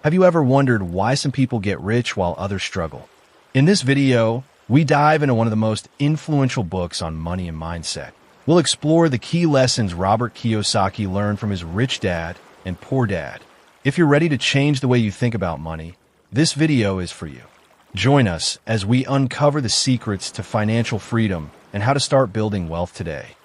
Have you ever wondered why some people get rich while others struggle? In this video, we dive into one of the most influential books on money and mindset. We'll explore the key lessons Robert Kiyosaki learned from his rich dad and poor dad. If you're ready to change the way you think about money, this video is for you. Join us as we uncover the secrets to financial freedom and how to start building wealth today.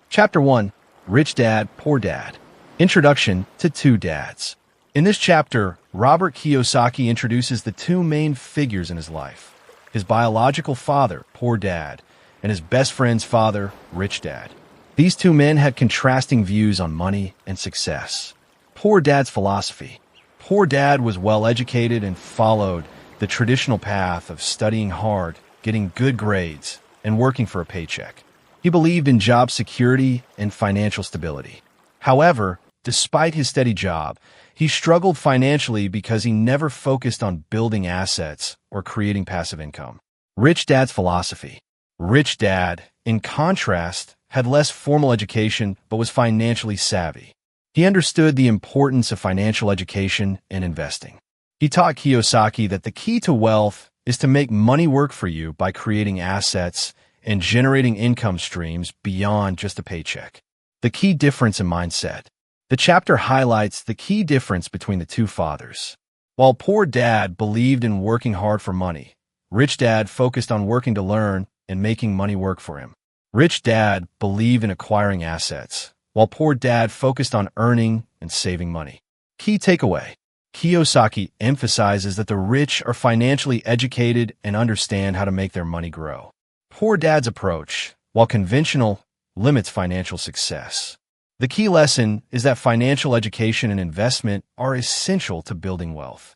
Chapter 1. Rich Dad, Poor Dad. Introduction to Two Dads. In this chapter, Robert Kiyosaki introduces the two main figures in his life: his biological father, Poor Dad, and his best friend's father, Rich Dad. These two men had contrasting views on money and success. Poor Dad's philosophy. Poor Dad was well-educated and followed the traditional path of studying hard, getting good grades, and working for a paycheck. He believed in job security and financial stability. However, despite his steady job, he struggled financially because he never focused on building assets or creating passive income. Rich Dad's philosophy. Rich Dad, in contrast, had less formal education but was financially savvy. He understood the importance of financial education and investing. He taught Kiyosaki that the key to wealth is to make money work for you by creating assets and generating income streams beyond just a paycheck. The key difference in mindset. The chapter highlights the key difference between the two fathers. While Poor Dad believed in working hard for money, Rich Dad focused on working to learn and making money work for him. Rich Dad believed in acquiring assets, while Poor Dad focused on earning and saving money. Key takeaway. Kiyosaki emphasizes that the rich are financially educated and understand how to make their money grow. Poor Dad's approach, while conventional, limits financial success. The key lesson is that financial education and investment are essential to building wealth.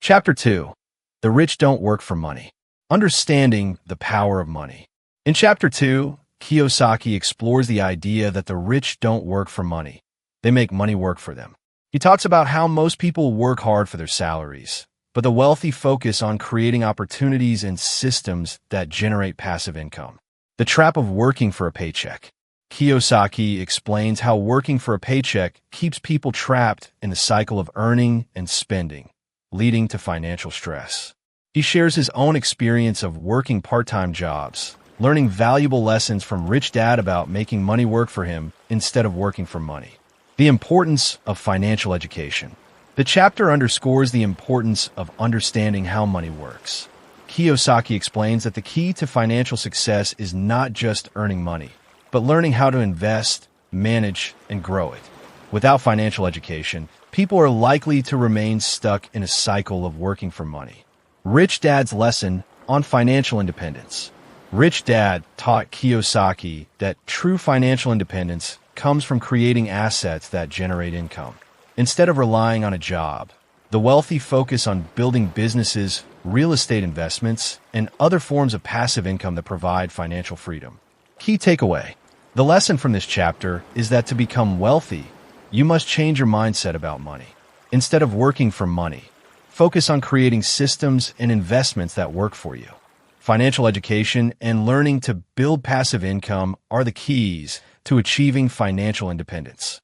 Chapter 2. The Rich Don't Work for Money. Understanding the Power of Money. In Chapter 2, Kiyosaki explores the idea that the rich don't work for money. They make money work for them. He talks about how most people work hard for their salaries, but the wealthy focus on creating opportunities and systems that generate passive income. The trap of working for a paycheck. Kiyosaki explains how working for a paycheck keeps people trapped in the cycle of earning and spending, leading to financial stress. He shares his own experience of working part-time jobs, learning valuable lessons from Rich Dad about making money work for him instead of working for money. The importance of financial education. The chapter underscores the importance of understanding how money works. Kiyosaki explains that the key to financial success is not just earning money, but learning how to invest, manage, and grow it. Without financial education, people are likely to remain stuck in a cycle of working for money. Rich Dad's lesson on financial independence. Rich Dad taught Kiyosaki that true financial independence comes from creating assets that generate income. Instead of relying on a job, the wealthy focus on building businesses, real estate investments, and other forms of passive income that provide financial freedom. Key takeaway. The lesson from this chapter is that to become wealthy, you must change your mindset about money. Instead of working for money, focus on creating systems and investments that work for you. Financial education and learning to build passive income are the keys to achieving financial independence.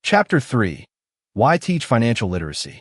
Chapter 3. Why Teach Financial Literacy?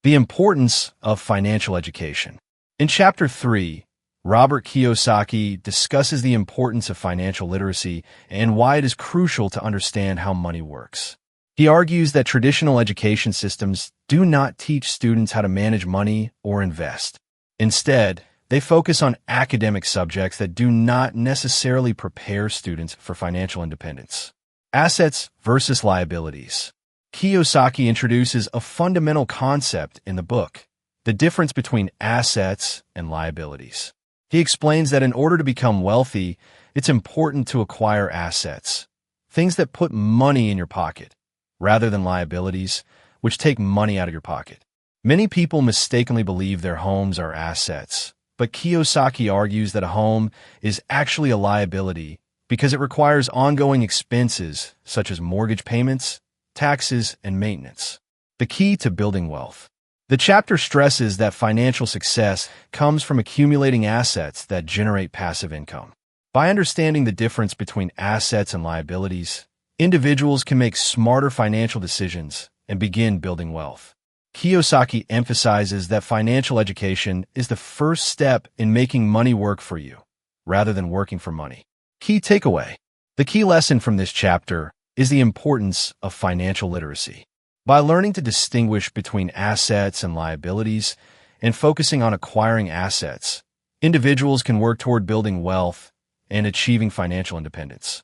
The Importance of Financial Education. In Chapter 3, Robert Kiyosaki discusses the importance of financial literacy and why it is crucial to understand how money works. He argues that traditional education systems do not teach students how to manage money or invest. Instead, they focus on academic subjects that do not necessarily prepare students for financial independence. Assets versus liabilities. Kiyosaki introduces a fundamental concept in the book: the difference between assets and liabilities. He explains that in order to become wealthy, it's important to acquire assets, things that put money in your pocket, rather than liabilities, which take money out of your pocket. Many people mistakenly believe their homes are assets, but Kiyosaki argues that a home is actually a liability because it requires ongoing expenses such as mortgage payments, taxes, and maintenance. The key to building wealth. The chapter stresses that financial success comes from accumulating assets that generate passive income. By understanding the difference between assets and liabilities, individuals can make smarter financial decisions and begin building wealth. Kiyosaki emphasizes that financial education is the first step in making money work for you, rather than working for money. Key takeaway. The key lesson from this chapter is the importance of financial literacy. By learning to distinguish between assets and liabilities and focusing on acquiring assets, individuals can work toward building wealth and achieving financial independence.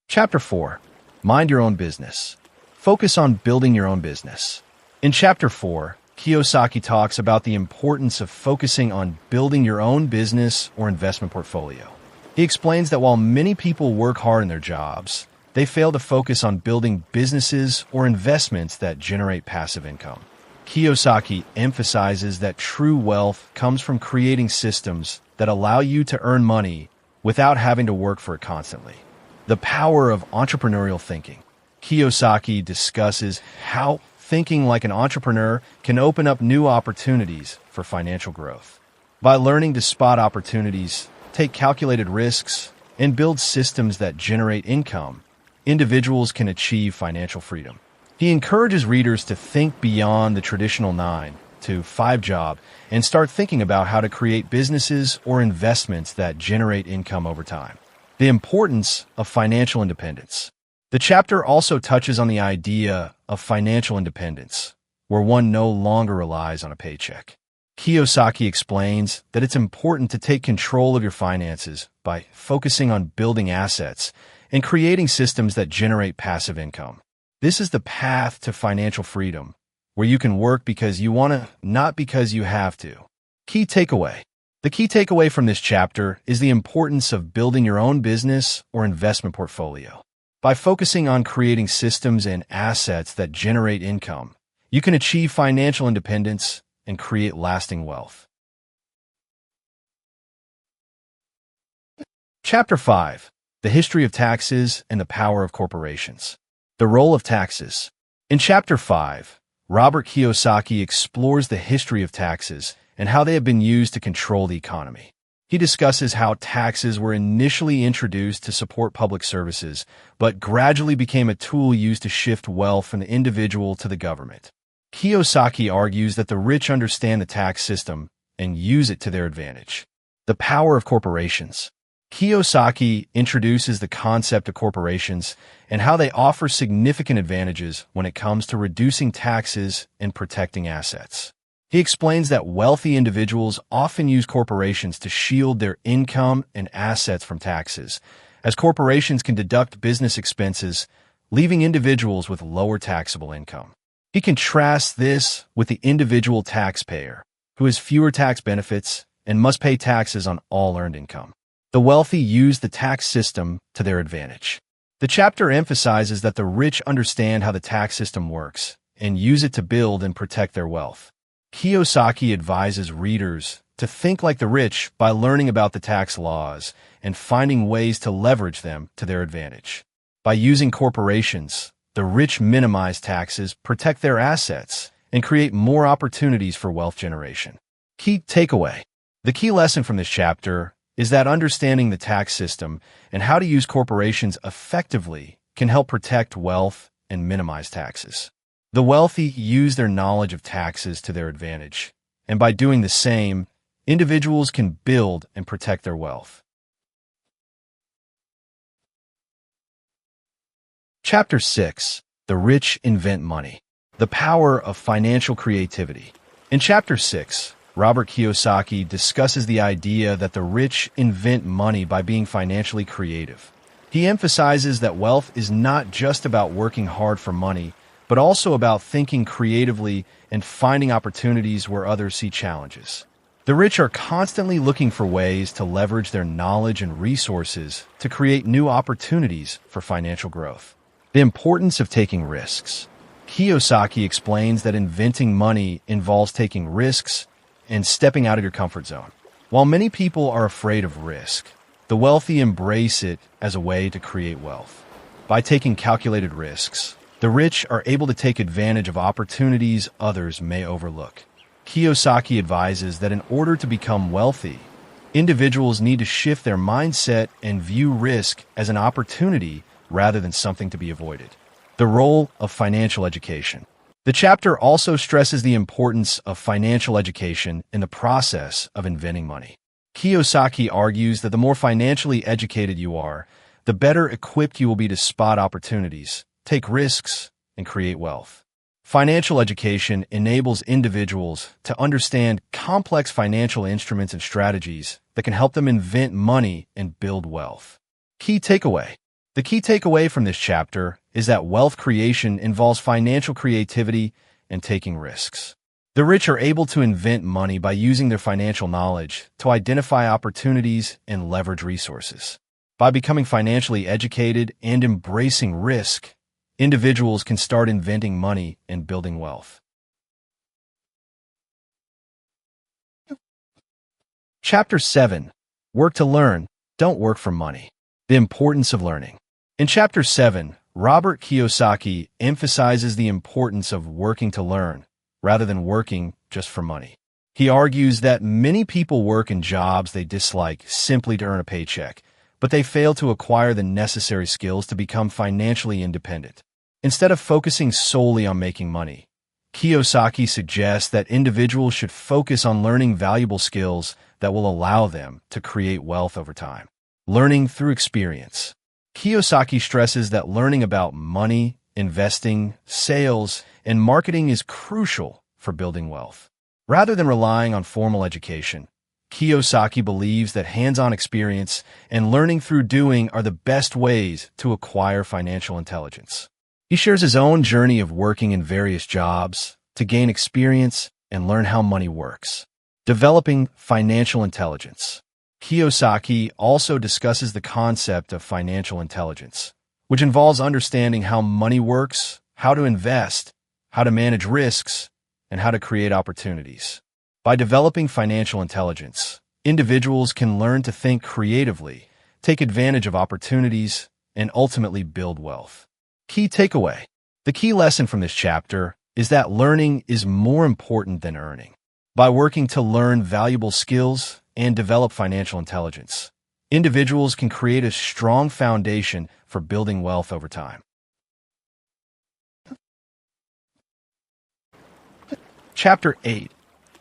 Chapter 4. Mind your own business. Focus on building your own business. In Chapter 4, Kiyosaki talks about the importance of focusing on building your own business or investment portfolio. He explains that while many people work hard in their jobs, they fail to focus on building businesses or investments that generate passive income. Kiyosaki emphasizes that true wealth comes from creating systems that allow you to earn money without having to work for it constantly. The power of entrepreneurial thinking. Kiyosaki discusses how thinking like an entrepreneur can open up new opportunities for financial growth. By learning to spot opportunities, take calculated risks, and build systems that generate income, individuals can achieve financial freedom. He encourages readers to think beyond the traditional 9 to 5 job and start thinking about how to create businesses or investments that generate income over time. The importance of financial independence. The chapter also touches on the idea of financial independence, where one no longer relies on a paycheck. Kiyosaki explains that it's important to take control of your finances by focusing on building assets and creating systems that generate passive income. This is the path to financial freedom, where you can work because you want to, not because you have to. Key takeaway. The key takeaway from this chapter is the importance of building your own business or investment portfolio. By focusing on creating systems and assets that generate income, you can achieve financial independence and create lasting wealth. Chapter 5. The history of taxes and the power of corporations. The role of taxes. In Chapter 5, Robert Kiyosaki explores the history of taxes and how they have been used to control the economy. He discusses how taxes were initially introduced to support public services, but gradually became a tool used to shift wealth from the individual to the government. Kiyosaki argues that the rich understand the tax system and use it to their advantage. The power of corporations. Kiyosaki introduces the concept of corporations and how they offer significant advantages when it comes to reducing taxes and protecting assets. He explains that wealthy individuals often use corporations to shield their income and assets from taxes, as corporations can deduct business expenses, leaving individuals with lower taxable income. He contrasts this with the individual taxpayer, who has fewer tax benefits and must pay taxes on all earned income. The wealthy use the tax system to their advantage. The chapter emphasizes that the rich understand how the tax system works and use it to build and protect their wealth. Kiyosaki advises readers to think like the rich by learning about the tax laws and finding ways to leverage them to their advantage. By using corporations, the rich minimize taxes, protect their assets, and create more opportunities for wealth generation. Key takeaway. The key lesson from this chapter is that understanding the tax system and how to use corporations effectively can help protect wealth and minimize taxes. The wealthy use their knowledge of taxes to their advantage, and by doing the same, individuals can build and protect their wealth. Chapter 6. The Rich Invent Money. The Power of Financial Creativity. In Chapter 6, Robert Kiyosaki discusses the idea that the rich invent money by being financially creative. He emphasizes that wealth is not just about working hard for money, but also about thinking creatively and finding opportunities where others see challenges. The rich are constantly looking for ways to leverage their knowledge and resources to create new opportunities for financial growth. The importance of taking risks. Kiyosaki explains that inventing money involves taking risks and stepping out of your comfort zone. While many people are afraid of risk, the wealthy embrace it as a way to create wealth. By taking calculated risks, The rich are able to take advantage of opportunities others may overlook. Kiyosaki advises that in order to become wealthy, individuals need to shift their mindset and view risk as an opportunity rather than something to be avoided. The role of financial education. The chapter also stresses the importance of financial education in the process of inventing money. Kiyosaki argues that the more financially educated you are, the better equipped you will be to spot opportunities, take risks, and create wealth. Financial education enables individuals to understand complex financial instruments and strategies that can help them invent money and build wealth. Key takeaway. The key takeaway from this chapter is that wealth creation involves financial creativity and taking risks. The rich are able to invent money by using their financial knowledge to identify opportunities and leverage resources. By becoming financially educated and embracing risk, individuals can start inventing money and building wealth. Chapter 7. Work to learn, don't work for money. The importance of learning. In Chapter 7, Robert Kiyosaki emphasizes the importance of working to learn, rather than working just for money. He argues that many people work in jobs they dislike simply to earn a paycheck, but they fail to acquire the necessary skills to become financially independent. Instead of focusing solely on making money, Kiyosaki suggests that individuals should focus on learning valuable skills that will allow them to create wealth over time. Learning through experience. Kiyosaki stresses that learning about money, investing, sales, and marketing is crucial for building wealth. Rather than relying on formal education, Kiyosaki believes that hands-on experience and learning through doing are the best ways to acquire financial intelligence. He shares his own journey of working in various jobs to gain experience and learn how money works. Developing financial intelligence. Kiyosaki also discusses the concept of financial intelligence, which involves understanding how money works, how to invest, how to manage risks, and how to create opportunities. By developing financial intelligence, individuals can learn to think creatively, take advantage of opportunities, and ultimately build wealth. Key takeaway. The key lesson from this chapter is that learning is more important than earning. By working to learn valuable skills and develop financial intelligence, individuals can create a strong foundation for building wealth over time. Chapter 8.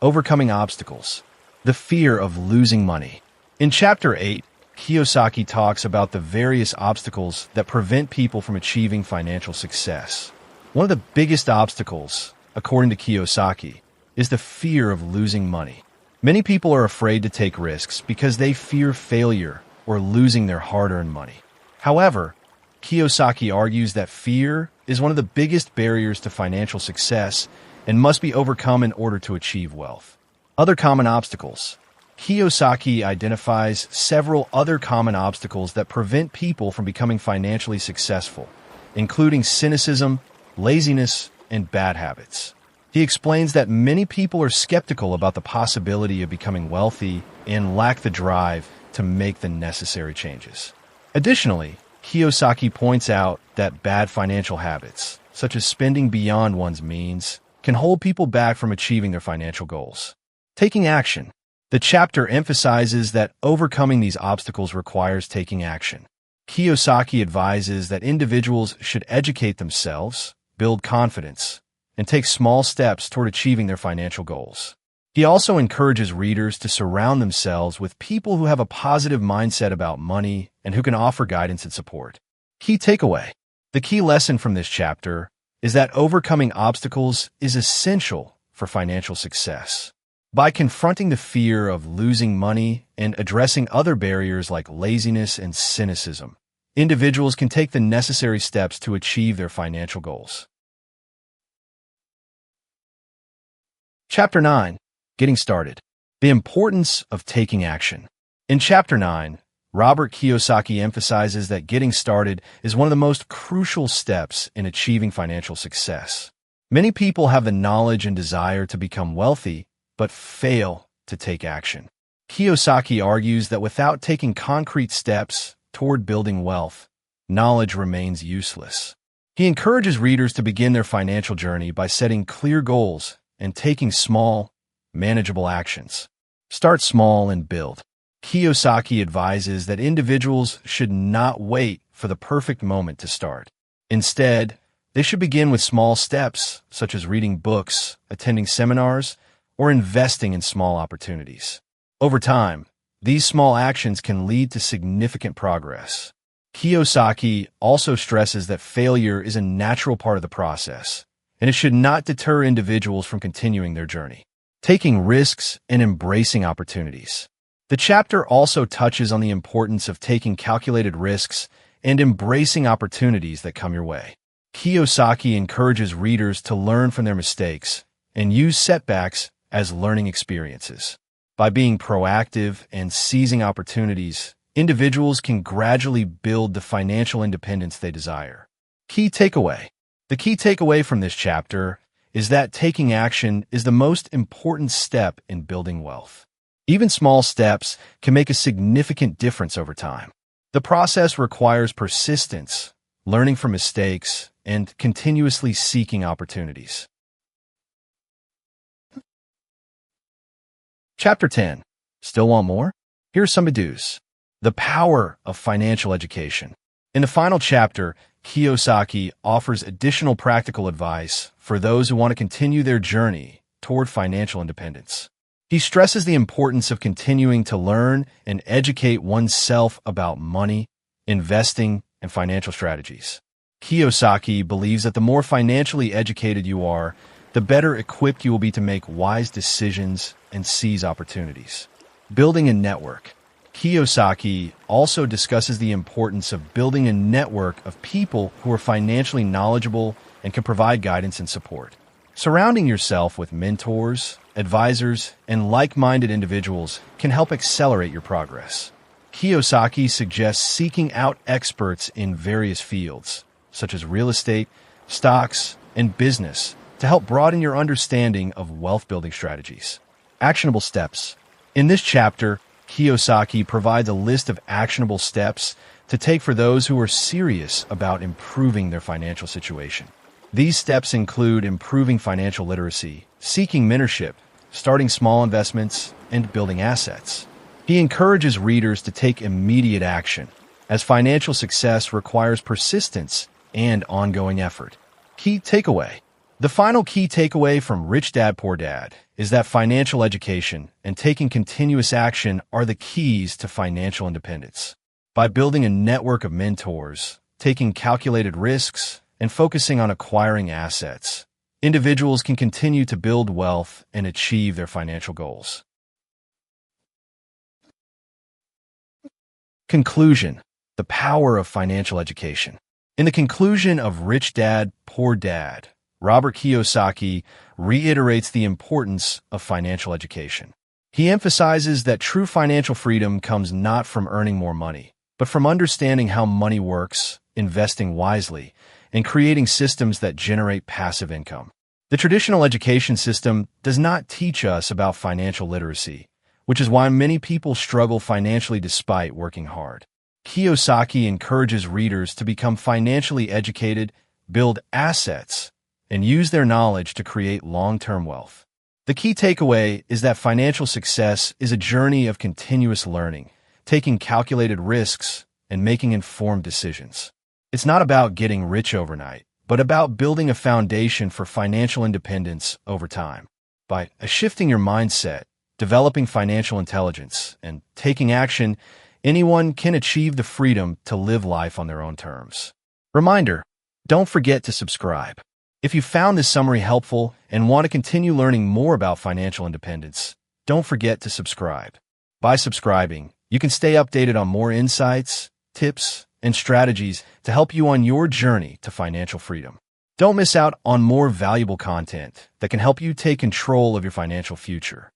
Overcoming obstacles. The fear of losing money. In Chapter 8, Kiyosaki talks about the various obstacles that prevent people from achieving financial success. One of the biggest obstacles, according to Kiyosaki, is the fear of losing money. Many people are afraid to take risks because they fear failure or losing their hard-earned money. However, Kiyosaki argues that fear is one of the biggest barriers to financial success and must be overcome in order to achieve wealth. Other common obstacles. Kiyosaki identifies several other common obstacles that prevent people from becoming financially successful, including cynicism, laziness, and bad habits. He explains that many people are skeptical about the possibility of becoming wealthy and lack the drive to make the necessary changes. Additionally, Kiyosaki points out that bad financial habits, such as spending beyond one's means, can hold people back from achieving their financial goals. Taking action. The chapter emphasizes that overcoming these obstacles requires taking action. Kiyosaki advises that individuals should educate themselves, build confidence, and take small steps toward achieving their financial goals. He also encourages readers to surround themselves with people who have a positive mindset about money and who can offer guidance and support. Key takeaway. The key lesson from this chapter is that overcoming obstacles is essential for financial success. By confronting the fear of losing money and addressing other barriers like laziness and cynicism, individuals can take the necessary steps to achieve their financial goals. Chapter 9. Getting started. The importance of taking action. In Chapter 9, Robert Kiyosaki emphasizes that getting started is one of the most crucial steps in achieving financial success. Many people have the knowledge and desire to become wealthy, but fail to take action. Kiyosaki argues that without taking concrete steps toward building wealth, knowledge remains useless. He encourages readers to begin their financial journey by setting clear goals and taking small, manageable actions. Start small and build. Kiyosaki advises that individuals should not wait for the perfect moment to start. Instead, they should begin with small steps, such as reading books, attending seminars, or investing in small opportunities. Over time, these small actions can lead to significant progress. Kiyosaki also stresses that failure is a natural part of the process, and it should not deter individuals from continuing their journey, taking risks and embracing opportunities. The chapter also touches on the importance of taking calculated risks and embracing opportunities that come your way. Kiyosaki encourages readers to learn from their mistakes and use setbacks as learning experiences. By being proactive and seizing opportunities, individuals can gradually build the financial independence they desire. Key takeaway. The key takeaway from this chapter is that taking action is the most important step in building wealth. Even small steps can make a significant difference over time. The process requires persistence, learning from mistakes, and continuously seeking opportunities. Chapter 10. Still want more? Here are some to-dos. The power of financial education. In the final chapter, Kiyosaki offers additional practical advice for those who want to continue their journey toward financial independence. He stresses the importance of continuing to learn and educate oneself about money, investing, and financial strategies. Kiyosaki believes that the more financially educated you are, the better equipped you will be to make wise decisions and seize opportunities. Building a network. Kiyosaki also discusses the importance of building a network of people who are financially knowledgeable and can provide guidance and support. Surrounding yourself with mentors, advisors, and like-minded individuals can help accelerate your progress. Kiyosaki suggests seeking out experts in various fields, such as real estate, stocks, and business, to help broaden your understanding of wealth-building strategies. Actionable steps. In this chapter, Kiyosaki provides a list of actionable steps to take for those who are serious about improving their financial situation. These steps include improving financial literacy, seeking mentorship, starting small investments, and building assets. He encourages readers to take immediate action, as financial success requires persistence and ongoing effort. Key takeaway. The final key takeaway from Rich Dad, Poor Dad is that financial education and taking continuous action are the keys to financial independence. By building a network of mentors, taking calculated risks, and focusing on acquiring assets, individuals can continue to build wealth and achieve their financial goals. Conclusion. The power of financial education. In the conclusion of Rich Dad, Poor Dad, Robert Kiyosaki reiterates the importance of financial education. He emphasizes that true financial freedom comes not from earning more money, but from understanding how money works, investing wisely, and creating systems that generate passive income. The traditional education system does not teach us about financial literacy, which is why many people struggle financially despite working hard. Kiyosaki encourages readers to become financially educated, build assets, and use their knowledge to create long-term wealth. The key takeaway is that financial success is a journey of continuous learning, taking calculated risks, and making informed decisions. It's not about getting rich overnight, but about building a foundation for financial independence over time. By shifting your mindset, developing financial intelligence, and taking action, anyone can achieve the freedom to live life on their own terms. Reminder, don't forget to subscribe. If you found this summary helpful and want to continue learning more about financial independence, don't forget to subscribe. By subscribing, you can stay updated on more insights, tips, and strategies to help you on your journey to financial freedom. Don't miss out on more valuable content that can help you take control of your financial future.